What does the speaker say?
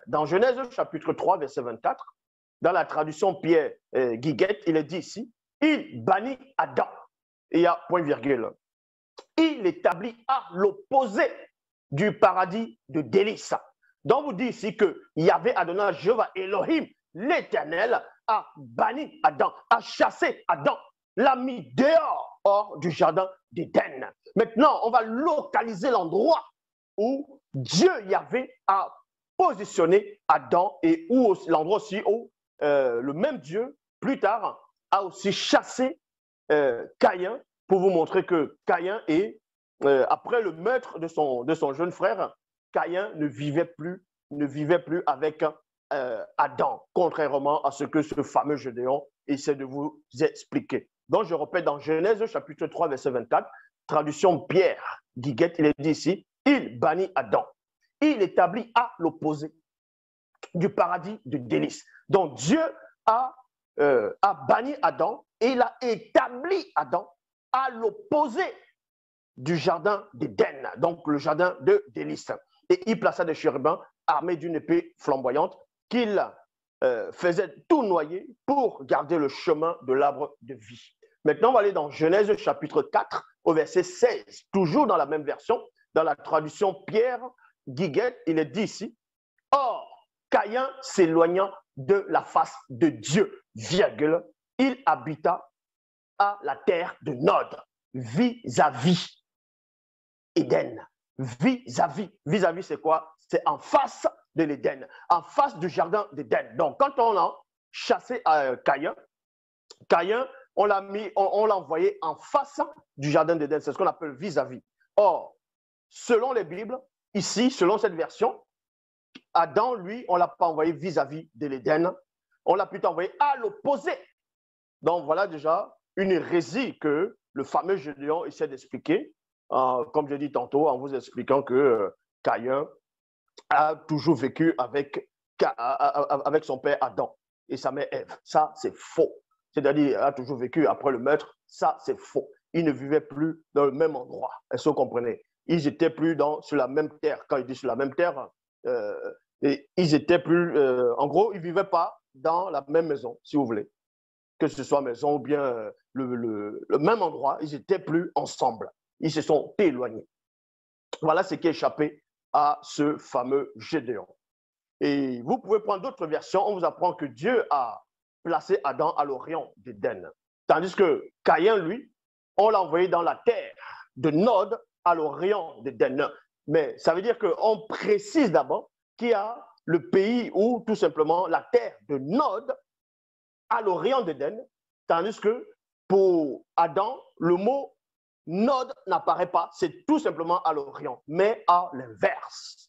Dans Genèse chapitre 3, verset 24, dans la traduction Pierre Guiguette, il est dit ici, il bannit Adam. Et il y a point virgule. Il établit à l'opposé du paradis de délices. Donc, vous dit ici que Yahvé Adonai Jéhovah Elohim, l'Éternel, a banni Adam, a chassé Adam, l'a mis dehors, hors du jardin d'Éden. Maintenant, on va localiser l'endroit où Dieu Yahvé a positionné Adam et où l'endroit aussi où le même Dieu, plus tard, a aussi chassé Caïn pour vous montrer que Caïn est, après le meurtre de son jeune frère, Caïn ne vivait plus avec Adam, contrairement à ce que ce fameux Gédéon essaie de vous expliquer. Donc, je répète, dans Genèse chapitre 3, verset 24, traduction Pierre Guiguette, il est dit ici, il bannit Adam. Il établit à l'opposé du paradis de délices. Donc, Dieu a banni Adam et il a établi Adam à l'opposé du jardin d'Éden, donc le jardin de délices. Et il plaça des chérubins armés d'une épée flamboyante qu'il faisait tournoyer pour garder le chemin de l'arbre de vie. Maintenant, on va aller dans Genèse chapitre 4 au verset 16, toujours dans la même version, dans la traduction Pierre Guiguette, il est dit ici, « Or, Caïn s'éloignant de la face de Dieu, virgule, il habita à la terre de Nod, vis-à-vis Éden. Vis-à-vis, c'est quoi? C'est en face de l'Éden, en face du jardin d'Éden. Donc, quand on a chassé Caïn, on l'a envoyé en face du jardin d'Éden. C'est ce qu'on appelle vis-à-vis. Or, selon les Bibles, ici, selon cette version, Adam, lui, on ne l'a pas envoyé vis-à-vis de l'Éden. On l'a plutôt envoyé à l'opposé. Donc, voilà déjà une hérésie que le fameux Gédéon essaie d'expliquer, comme je dis tantôt, en vous expliquant que Caïn a toujours vécu avec son père Adam et sa mère Ève. Ça, c'est faux. C'est-à-dire, il a toujours vécu après le meurtre. Ça, c'est faux. Ils ne vivaient plus dans le même endroit. Est-ce que vous comprenez? Ils n'étaient plus sur la même terre. Quand il dit sur la même terre, ils étaient plus... en gros, ils ne vivaient pas dans la même maison, si vous voulez. Que ce soit maison ou bien le même endroit, ils n'étaient plus ensemble. Ils se sont éloignés. Voilà ce qui est échappé à ce fameux Gédéon. Et vous pouvez prendre d'autres versions. On vous apprend que Dieu a placé Adam à l'orient d'Éden. Tandis que Caïn, lui, on l'a envoyé dans la terre de Nod à l'orient d'Éden. Mais ça veut dire qu'on précise d'abord qu'il y a le pays où tout simplement la terre de Nod à l'orient d'Éden, tandis que pour Adam, le mot Nod n'apparaît pas, c'est tout simplement à l'orient, mais à l'inverse.